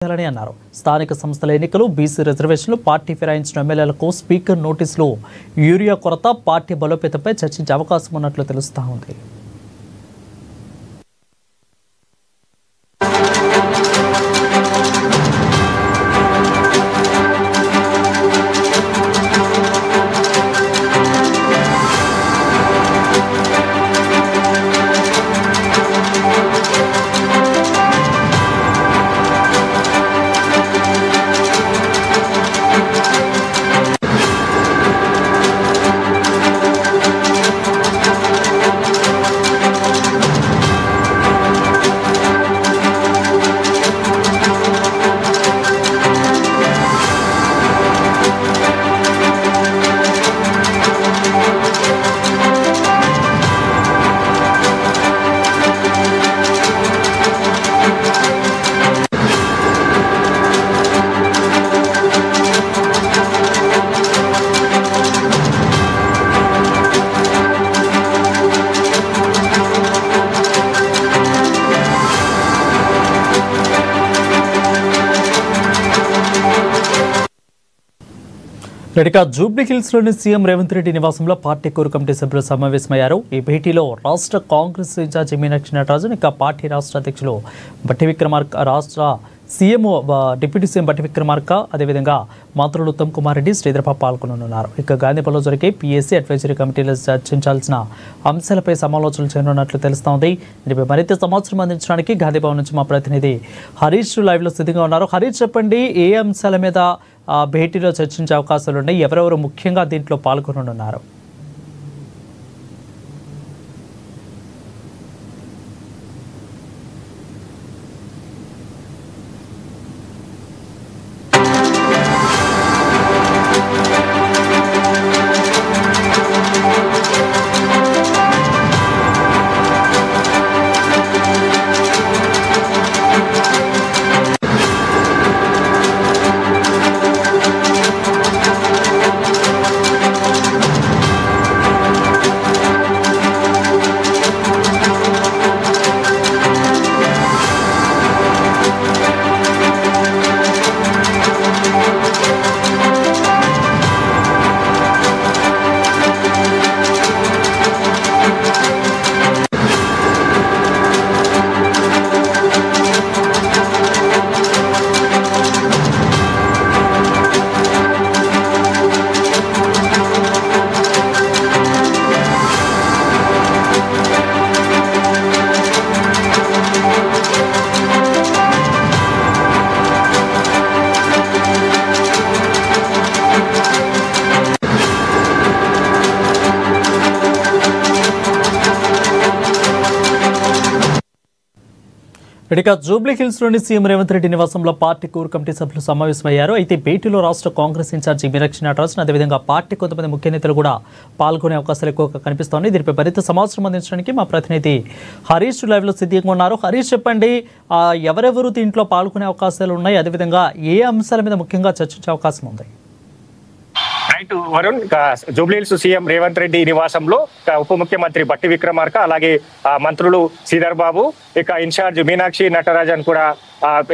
చేయాలని అన్నారు. స్థానిక సంస్థల ఎన్నికలు, బీసీ రిజర్వేషన్లు, పార్టీ ఫిరాయించిన ఎమ్మెల్యేలకు స్పీకర్ నోటీసులు, యూరియా కొరత, పార్టీ బలోపేతంపై చర్చించే అవకాశం ఉన్నట్లు తెలుస్తా ఉంది. జూబ్లీ హిల్స్ లోని సీఎం రేవంత్ రెడ్డి నివాసంలో పార్టీ కోర్ కమిటీ సభ్యులు సమావేశమయ్యారు. ఈ భేటీలో రాష్ట్ర కాంగ్రెస్ ఇన్ఛార్జి మీనాక్షి నటరాజన్, ఇంకా పార్టీ రాష్ట్ర అధ్యక్షులు బట్టి విక్రమార్క, రాష్ట్ర సీఎం డిప్యూటీ సీఎం బట్టి విక్రమార్క, అదేవిధంగా మంత్రులు ఉత్తమ్ కుమార్ రెడ్డి, శ్రీధరబాబు పాల్గొననున్నారు. ఇక గాంధీపల్లిలో జరిగే పీఎస్సీ అడ్వైజరీ కమిటీలో చర్చించాల్సిన అంశాలపై సమాలోచనలు చేయనున్నట్లు తెలుస్తోంది. దీనిపై మరింత సమాచారం అందించడానికి గాంధీభవన్ నుంచి మా ప్రతినిధి హరీష్ లైవ్లో సిద్ధంగా ఉన్నారు. హరీష్, చెప్పండి, ఏ అంశాల మీద భేటీలో చర్చించే అవకాశాలు ఉన్నాయి? ఎవరెవరు ముఖ్యంగా దీంట్లో పాల్గొననున్నారు? ఇక జూబ్లీ హిల్స్ లోని సీఎం రేవంత్ రెడ్డి నివాసంలో పార్టీ కోర్ కమిటీ సభ్యులు సమావేశమయ్యారు. అయితే భేటీలో రాష్ట్ర కాంగ్రెస్ ఇన్ఛార్జి మీనాక్షి నటరాజన్, అదేవిధంగా పార్టీ కొంతమంది ముఖ్య నేతలు కూడా పాల్గొనే అవకాశాలు ఎక్కువగా కనిపిస్తోంది. దీనిపై మరింత సమాచారం అందించడానికి మా ప్రతినిధి హరీష్ లైవ్లో సిద్ధంగా ఉన్నారు. హరీష్, చెప్పండి, ఎవరెవరు దీంట్లో పాల్గొనే అవకాశాలు ఉన్నాయి? అదేవిధంగా ఏ అంశాల మీద ముఖ్యంగా చర్చించే అవకాశం ఉంది? రైట్ వరుణ్, జూబ్లీహిల్స్ సీఎం రేవంత్ రెడ్డి నివాసంలో ఉప ముఖ్యమంత్రి బట్టి విక్రమార్క, అలాగే మంత్రులు శ్రీధరబాబు, ఇక ఇన్ఛార్జ్ మీనాక్షి నటరాజన్ కూడా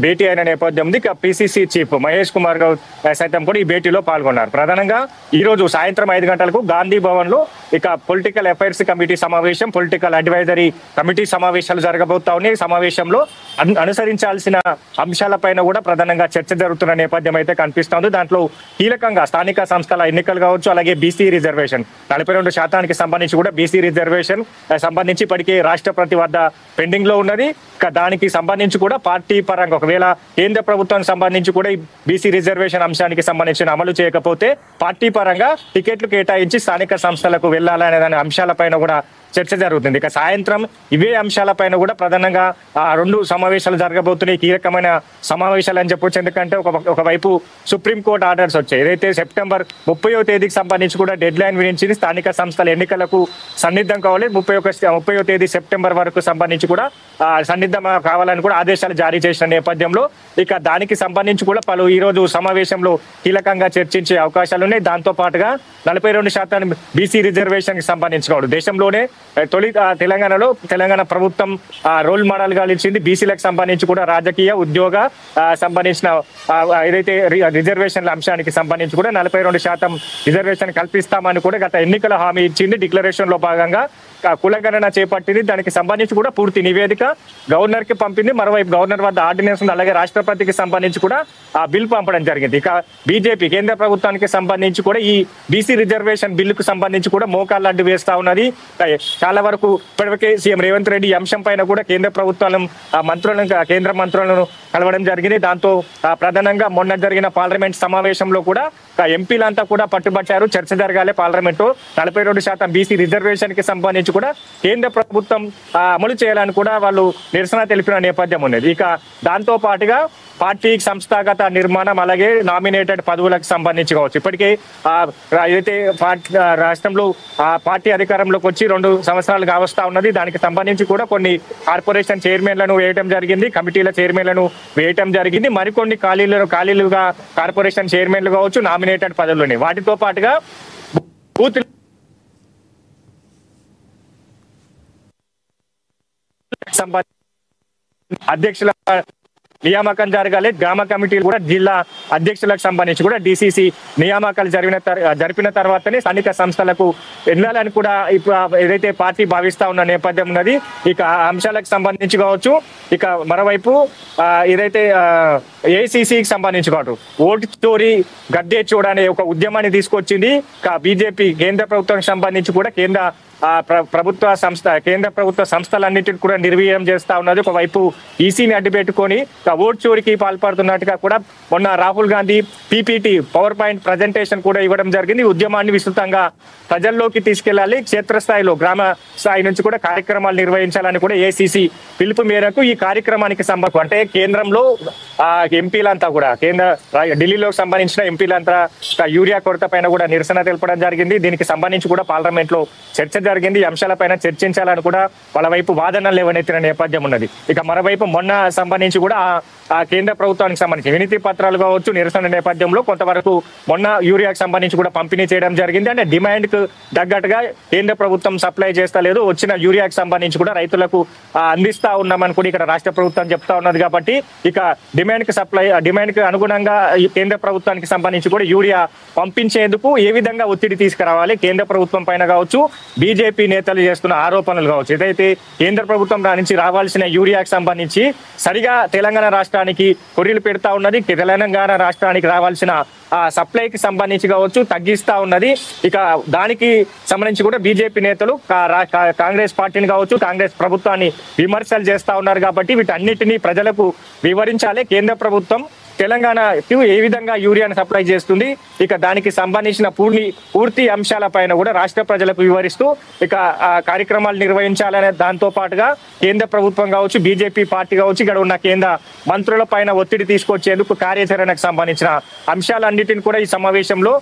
భేటీ అయిన నేపథ్యం ఉంది. ఇక పిసిసి చీఫ్ మహేష్ కుమార్ గౌడ్ సైతం కూడా ఈ భేటీలో పాల్గొన్నారు. ప్రధానంగా ఈ రోజు సాయంత్రం 5 గంటలకు గాంధీ భవన్ లో ఇక పొలిటికల్ అఫైర్స్ కమిటీ సమావేశం, పొలిటికల్ అడ్వైజరీ కమిటీ సమావేశాలు జరగబోతా ఉన్నాయి. సమావేశంలో అనుసరించాల్సిన అంశాలపైన కూడా ప్రధానంగా చర్చ జరుగుతున్న నేపథ్యం అయితే కనిపిస్తోంది. దాంట్లో కీలకంగా స్థానిక సంస్థల ఎన్నికలు కావచ్చు, అలాగే బీసీ రిజర్వేషన్ 42% సంబంధించి కూడా బీసీ రిజర్వేషన్ సంబంధించి ఇప్పటికే రాష్ట్రపతి వద్ద పెండింగ్ లో ఉన్నది. దానికి సంబంధించి కూడా పార్టీ పరంగా ఒకవేళ కేంద్ర ప్రభుత్వానికి సంబంధించి కూడా ఈ బీసీ రిజర్వేషన్ అంశానికి సంబంధించిన అమలు చేయకపోతే పార్టీ పరంగా టికెట్లు కేటాయించి స్థానిక సంస్థలకు వెళ్ళాలనే దాని అంశాలపైన కూడా చర్చ జరుగుతుంది. ఇక సాయంత్రం ఇవే అంశాలపైన కూడా ప్రధానంగా 2 సమావేశాలు జరగబోతున్నాయి. కీలకమైన సమావేశాలు అని చెప్పొచ్చు. ఎందుకంటే ఒకవైపు సుప్రీంకోర్టు ఆర్డర్స్ వచ్చాయి. ఏదైతే సెప్టెంబర్ 30వ తేదీకి సంబంధించి కూడా డెడ్ లైన్ విధించింది. స్థానిక సంస్థల ఎన్నికలకు సన్నిద్ధం కావాలి. 30వ తేదీ సెప్టెంబర్ వరకు సంబంధించి కూడా సన్నిద్ధం కావాలని కూడా ఆదేశాలు జారీ చేసిన నేపథ్యంలో ఇక దానికి సంబంధించి కూడా పలు ఈ రోజు సమావేశంలో కీలకంగా చర్చించే అవకాశాలు ఉన్నాయి. దాంతో పాటుగా 42% బీసీ రిజర్వేషన్ కి సంబంధించి దేశంలోనే తొలి తెలంగాణ ప్రభుత్వం రోల్ మోడల్ గా నిలిచింది. బీసీలకు సంబంధించి కూడా రాజకీయ ఉద్యోగ సంబంధించిన ఏదైతే రిజర్వేషన్ల అంశానికి సంబంధించి కూడా 42% రిజర్వేషన్ కల్పిస్తామని కూడా గత ఎన్నికల హామీ ఇచ్చింది. డిక్లరేషన్ లో భాగంగా కులగణన చేపట్టింది. దానికి సంబంధించి కూడా పూర్తి నివేదిక గవర్నర్ కి పంపింది. మరోవైపు గవర్నర్ వద్ద ఆర్డినెన్స్ ఉంది. అలాగే రాష్ట్రపతికి సంబంధించి కూడా ఆ బిల్ పంపడం జరిగింది. ఇక బీజేపీ కేంద్ర ప్రభుత్వానికి సంబంధించి కూడా ఈ బీసీ రిజర్వేషన్ బిల్లుకు సంబంధించి కూడా మోకాళ్ళు అడ్డు వేస్తా ఉన్నది. చాలా వరకు ఇప్పటివరకే సీఎం రేవంత్ రెడ్డి ఈ అంశం పైన కూడా కేంద్ర మంత్రులను కలవడం జరిగింది. దాంతో ప్రధానంగా మొన్న జరిగిన పార్లమెంట్ సమావేశంలో కూడా ఎంపీలంతా కూడా పట్టుబట్టారు. చర్చ జరగాలి పార్లమెంటు 42% బీసీ రిజర్వేషన్ కి సంబంధించి కూడా కేంద్ర ప్రభుత్వం అమలు చేయాలని కూడా వాళ్ళు నిరసన తెలిపిన నేపథ్యం ఉన్నది. ఇక దాంతో పాటుగా పార్టీ సంస్థాగత నిర్మాణం అలాగే నామినేటెడ్ పదవులకు సంబంధించి కావచ్చు. ఇప్పటికే ఏదైతే రాష్ట్రంలో పార్టీ అధికారంలోకి వచ్చి 2 సంవత్సరాలు కావస్తా ఉన్నది. దానికి సంబంధించి కూడా కొన్ని కార్పొరేషన్ చైర్మన్లను వేయటం జరిగింది, కమిటీల చైర్మన్లను వేయటం జరిగింది. మరికొన్ని ఖాళీలుగా కార్పొరేషన్ చైర్మన్లు కావచ్చు, నామినేటెడ్ పదవులు వాటితో పాటుగా బూత్ అధ్యక్షుల నియామకం జరగాలి. గ్రామ కమిటీలు కూడా జిల్లా అధ్యక్షులకు సంబంధించి కూడా డిసిసి నియామకాలు జరిపిన తర్వాతనే స్థానిక సంస్థలకు వెళ్ళాలని కూడా ఇప్పుడు ఏదైతే పార్టీ భావిస్తా ఉన్న నేపథ్యం ఉన్నది. ఇక అంశాలకు సంబంధించి కావచ్చు. ఇక మరోవైపు ఏదైతే ఏఐసిసికి సంబంధించి కావచ్చు, ఓటు చోరీ గద్దె చూడనే ఒక ఉద్యమాన్ని తీసుకొచ్చింది. బీజేపీ కేంద్ర ప్రభుత్వానికి సంబంధించి కూడా కేంద్ర ప్రభుత్వ సంస్థలన్నింటినీ కూడా నిర్వీర్యం చేస్తా ఉన్నది. ఒకవైపు ఈసీని అడ్డుపెట్టుకొని ఓటు చోరీకి పాల్పడుతున్నట్టుగా కూడా మొన్న Rahul Gandhi PPT power point presentation కూడా ఇవ్వడం జరిగింది. ఉద్యమాన్ని విస్తృతంగా ప్రజల్లోకి తీసుకెళ్లాలి, క్షేత్రస్థాయిలో గ్రామ స్థాయి నుంచి కూడా కార్యక్రమాలు నిర్వహించాలని కూడా ఏఐసిసి పిలుపు మేరకు ఈ కార్యక్రమానికి సంబంధం అంటే కేంద్రంలో ఎంపీలంతా కూడా ఢిల్లీలో సంబంధించిన ఎంపీలంతా యూరియా కొరత పైన కూడా నిరసన తెలపడం జరిగింది. దీనికి సంబంధించి కూడా పార్లమెంట్ లో చర్చ జరిగింది. ఈ అంశాలపైన చర్చించాలని కూడా వాళ్ళ వైపు వాదనలు లేవనెత్తిన నేపథ్యం ఉన్నది. ఇక మరోవైపు మొన్న సంబంధించి కూడా కేంద్ర ప్రభుత్వానికి సంబంధించి వినతి పత్రాలు కావచ్చు నిరసన నేపథ్యంలో కొంతవరకు మొన్న యూరియాకు సంబంధించి కూడా పంపిణీ చేయడం జరిగింది. అంటే డిమాండ్ కు తగ్గట్టుగా కేంద్ర ప్రభుత్వం సప్లై చేస్తా లేదు, వచ్చిన యూరియాకు సంబంధించి కూడా రైతులకు అందిస్తా ఉన్నామని కూడా ఇక్కడ రాష్ట్ర ప్రభుత్వం చెప్తా ఉన్నది. కాబట్టి ఇక డిమాండ్ కు అనుగుణంగా ఈ కేంద్ర ప్రభుత్వానికి సంబంధించి కూడా యూరియా పంపించేందుకు ఏ విధంగా ఒత్తిడి తీసుకురావాలి కేంద్ర ప్రభుత్వం పైన కావచ్చు, బీజేపీ నేతలు చేస్తున్న ఆరోపణలు కావచ్చు, ఏదైతే కేంద్ర ప్రభుత్వం నుంచి రావాల్సిన యూరియాకు సంబంధించి సరిగా తెలంగాణ రాష్ట్రానికి కొర్రీలు పెడతా ఉన్నది. తెలంగాణ రాష్ట్రానికి రావాల్సిన సప్లైకి సంబంధించి కావచ్చు తగ్గిస్తా ఉన్నది. ఇక దానికి సంబంధించి కూడా బీజేపీ నేతలు కాంగ్రెస్ పార్టీని కావచ్చు, కాంగ్రెస్ ప్రభుత్వాన్ని విమర్శలు చేస్తా ఉన్నారు. కాబట్టి వీటన్నిటినీ ప్రజలకు వివరించాలి. కేంద్ర ప్రభుత్వం తెలంగాణకు ఏ విధంగా యూరియాను సప్లై చేస్తుంది, ఇక దానికి సంబంధించిన పూర్తి అంశాలపైన కూడా రాష్ట్ర ప్రజలకు వివరిస్తూ ఇక కార్యక్రమాలు నిర్వహించాలనే దాంతో పాటుగా కేంద్ర ప్రభుత్వం కావచ్చు, బీజేపీ పార్టీ కావచ్చు, ఇక్కడ ఉన్న కేంద్ర మంత్రుల పైన ఒత్తిడి తీసుకొచ్చేందుకు కార్యాచరణకు సంబంధించిన అంశాలన్నిటిని కూడా ఈ సమావేశంలో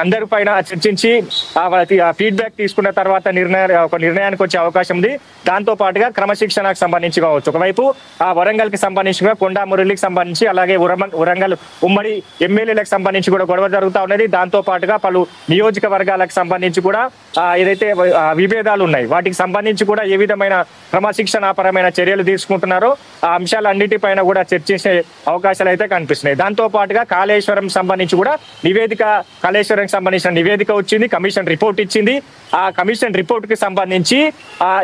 అందరి పైన చర్చించి ఫీడ్బ్యాక్ తీసుకున్న తర్వాత ఒక నిర్ణయానికి వచ్చే అవకాశం ఉంది. దాంతో పాటుగా క్రమశిక్షణకు సంబంధించి కావచ్చు, ఒకవైపు వరంగల్ కి సంబంధించి కొండా మురళికి సంబంధించి అలాగే వరంగల్ ఉమ్మడి ఎమ్మెల్యేలకు సంబంధించి కూడా గొడవ జరుగుతూ ఉన్నది. దాంతో పాటుగా పలు నియోజకవర్గాలకు సంబంధించి కూడా ఏదైతే విభేదాలు ఉన్నాయి వాటికి సంబంధించి కూడా ఏ విధమైన క్రమశిక్షణాపరమైన చర్యలు తీసుకుంటున్నారో ఆ అంశాలన్నిటిపైన కూడా చర్చించే అవకాశాలు అయితే కనిపిస్తున్నాయి. దాంతో పాటుగా కాళేశ్వరం సంబంధించి కూడా కాళేశ్వరం సంబంధించిన నివేదిక వచ్చింది, కమిషన్ రిపోర్ట్ ఇచ్చింది. ఆ కమిషన్ రిపోర్ట్ కి సంబంధించి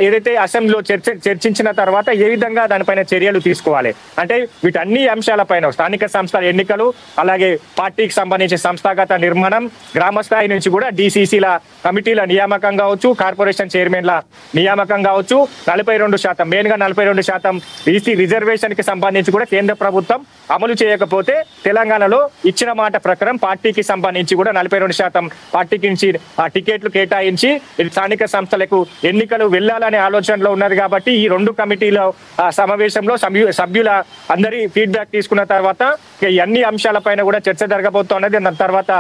ఏదైతే అసెంబ్లీలో చర్చించిన తర్వాత ఏ విధంగా దానిపైన చర్యలు తీసుకోవాలి అంటే వీటన్ని అంశాలపైన స్థానిక సంస్థల ఎన్నికలు అలాగే పార్టీకి సంబంధించి సంస్థాగత నిర్మాణం, గ్రామ స్థాయి నుంచి కూడా డిసిసిల కమిటీల నియామకం కావచ్చు, కార్పొరేషన్ చైర్మన్ల నియామకం కావచ్చు, 42% మెయిన్ గా 42% ఈసీ రిజర్వేషన్ కి సంబంధించి కూడా కేంద్ర ప్రభుత్వం అమలు చేయకపోతే తెలంగాణలో ఇచ్చిన మాట ప్రకారం పార్టీకి సంబంధించి కూడా 42% పార్టీకి నుంచి టికెట్లు కేటాయించి స్థానిక సంస్థలకు ఎన్నికలు వెళ్లాలనే ఆలోచనలో ఉన్నది. కాబట్టి ఈ 2 కమిటీల సమావేశంలో సభ్యుల అందరి ఫీడ్బ్యాక్ తీసుకున్న తర్వాత ఈ అన్ని అంశాలపైన కూడా చర్చ జరగబోతున్నది. దాని తర్వాత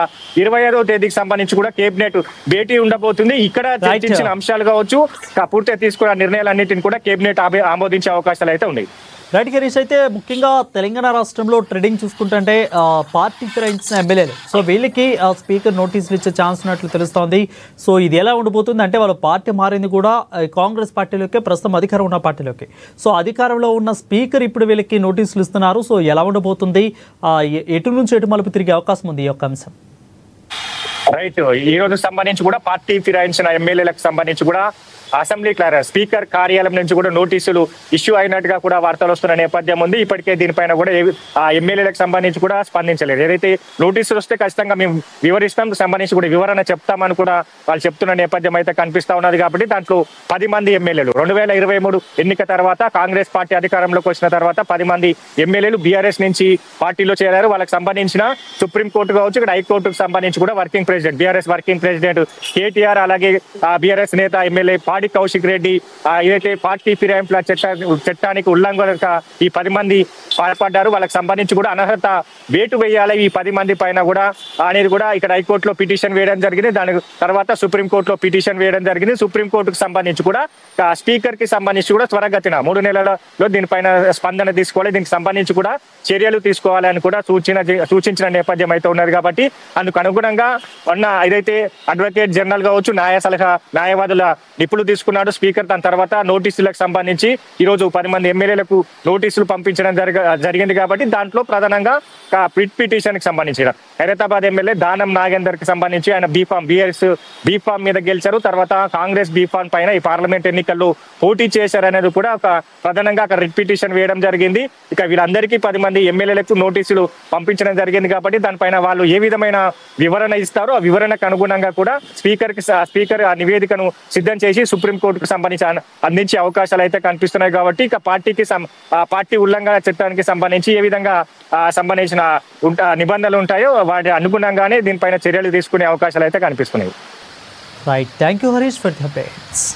25వ తేదీకి సంబంధించి కూడా కేబినెట్ భేటీ ఉండబోతుంది. ఇక్కడ చర్చించిన అంశాలు కావచ్చు పూర్తిగా తీసుకున్న నిర్ణయాలన్నింటిని కూడా కేబినెట్ ఆమోదించే అవకాశాలు అయితే ఉన్నాయి. రైట్ హరీష్, అయితే ముఖ్యంగా తెలంగాణ రాష్ట్రంలో ట్రెండింగ్ చూసుకుంటుంటే పార్టీ ఫిరాయించిన ఎమ్మెల్యేలు, సో వీళ్ళకి స్పీకర్ నోటీసులు ఇచ్చే ఛాన్స్ ఉన్నట్లు తెలుస్తోంది. సో ఇది ఎలా ఉండబోతుంది అంటే వాళ్ళ పార్టీ మారింది కూడా కాంగ్రెస్ పార్టీలోకి, ప్రస్తుతం అధికారం ఉన్న పార్టీలోకి. సో అధికారంలో ఉన్న స్పీకర్ ఇప్పుడు వీళ్ళకి నోటీసులు ఇస్తున్నారు. సో ఎలా ఉండబోతుంది, ఎటు నుంచి ఎటు మలుపు తిరిగే అవకాశం ఉంది ఈ యొక్క అంశం? రైట్, ఈ రోజు సంబంధించి కూడా పార్టీ ఫిరాయించిన ఎమ్మెల్యేలకు సంబంధించి కూడా అసెంబ్లీ స్పీకర్ కార్యాలయం నుంచి కూడా నోటీసులు ఇష్యూ అయినట్టుగా కూడా వార్తలు వస్తున్న నేపథ్యం ఉంది. ఇప్పటికే దీనిపైన కూడా ఆ ఎమ్మెల్యేలకు సంబంధించి కూడా స్పందించలేదు. ఏదైతే నోటీసులు వస్తే ఖచ్చితంగా మేము వివరిస్తాం, సంబంధించి కూడా వివరణ చెప్తామని కూడా వాళ్ళు చెప్తున్న నేపథ్యం అయితే కనిపిస్తా ఉన్నది. కాబట్టి దాంట్లో 10 మంది ఎమ్మెల్యేలు 2023 ఎన్నిక తర్వాత కాంగ్రెస్ పార్టీ అధికారంలోకి వచ్చిన తర్వాత 10 మంది ఎమ్మెల్యేలు బీఆర్ఎస్ నుంచి పార్టీలో చేరారు. వాళ్ళకి సంబంధించిన సుప్రీంకోర్టు కావచ్చు, ఇక్కడ హైకోర్టుకు సంబంధించి కూడా working president, BRS working president KTR, అలాగే బీఆర్ఎస్ నేత ఎమ్మెల్యే పాడి కౌశిక్ రెడ్డి ఏదైతే పార్టీ ఫిరాయింపుల చట్టానికి ఉల్లంఘనగా ఈ 10 మంది పాల్పడ్డారు. వాళ్ళకి సంబంధించి కూడా అనర్హత వేటు వేయాలి ఈ 10 మంది పైన కూడా అనేది కూడా ఇక్కడ హైకోర్టులో పిటిషన్ వేయడం జరిగింది. దాని తర్వాత సుప్రీంకోర్టులో పిటిషన్ వేయడం జరిగింది. సుప్రీంకోర్టుకు సంబంధించి కూడా స్పీకర్ కి సంబంధించి కూడా త్వరగతిన 3 నెలలలో దీనిపైన స్పందన తీసుకోవాలి, దీనికి సంబంధించి కూడా చర్యలు తీసుకోవాలి అని కూడా సూచించిన నేపథ్యం అయితే ఉన్నది. కాబట్టి అందుకు అనుగుణంగా ఏదైతే అడ్వకేట్ జనరల్ కావచ్చు, న్యాయవాదుల నిపుణులు తీసుకున్నాడు స్పీకర్. దాని తర్వాత నోటీసులకు సంబంధించి ఈరోజు 10 మంది ఎమ్మెల్యేలకు నోటీసులు పంపించడం జరిగింది. కాబట్టి దాంట్లో ప్రధానంగా పిట్ పిటిషన్ కి సంబంధించిన హైదరాబాద్ ఎమ్మెల్యే దానం నాగేందర్ కి సంబంధించి ఆయన బీఆర్ఎస్ బీఫామ్ మీద గెలిచారు. తర్వాత కాంగ్రెస్ బీఫామ్ పైన ఈ పార్లమెంట్ ఎన్నికల్లో పోటీ చేశారనేది కూడా ప్రధానంగా అక్కడ రిట్ పిటిషన్ వేయడం జరిగింది. ఇక వీళ్ళందరికీ 10 మంది ఎమ్మెల్యేలకు నోటీసులు పంపించడం జరిగింది. కాబట్టి దానిపైన వాళ్ళు ఏ విధమైన వివరణ ఇస్తారో ఆ వివరణకు అనుగుణంగా కూడా స్పీకర్ ఆ నివేదికను సిద్ధం చేసి సుప్రీంకోర్టుకు సంబంధించి అందించే అవకాశాలు అయితే కనిపిస్తున్నాయి. కాబట్టి ఇక పార్టీ ఉల్లంఘన చట్టానికి సంబంధించి ఏ విధంగా సంబంధించిన నిబంధనలు ఉంటాయో వాటి అనుగుణంగానే దీనిపైన చర్యలు తీసుకునే అవకాశాలు అయితే కనిపిస్తున్నాయి. Right, thank you Harish for the updates.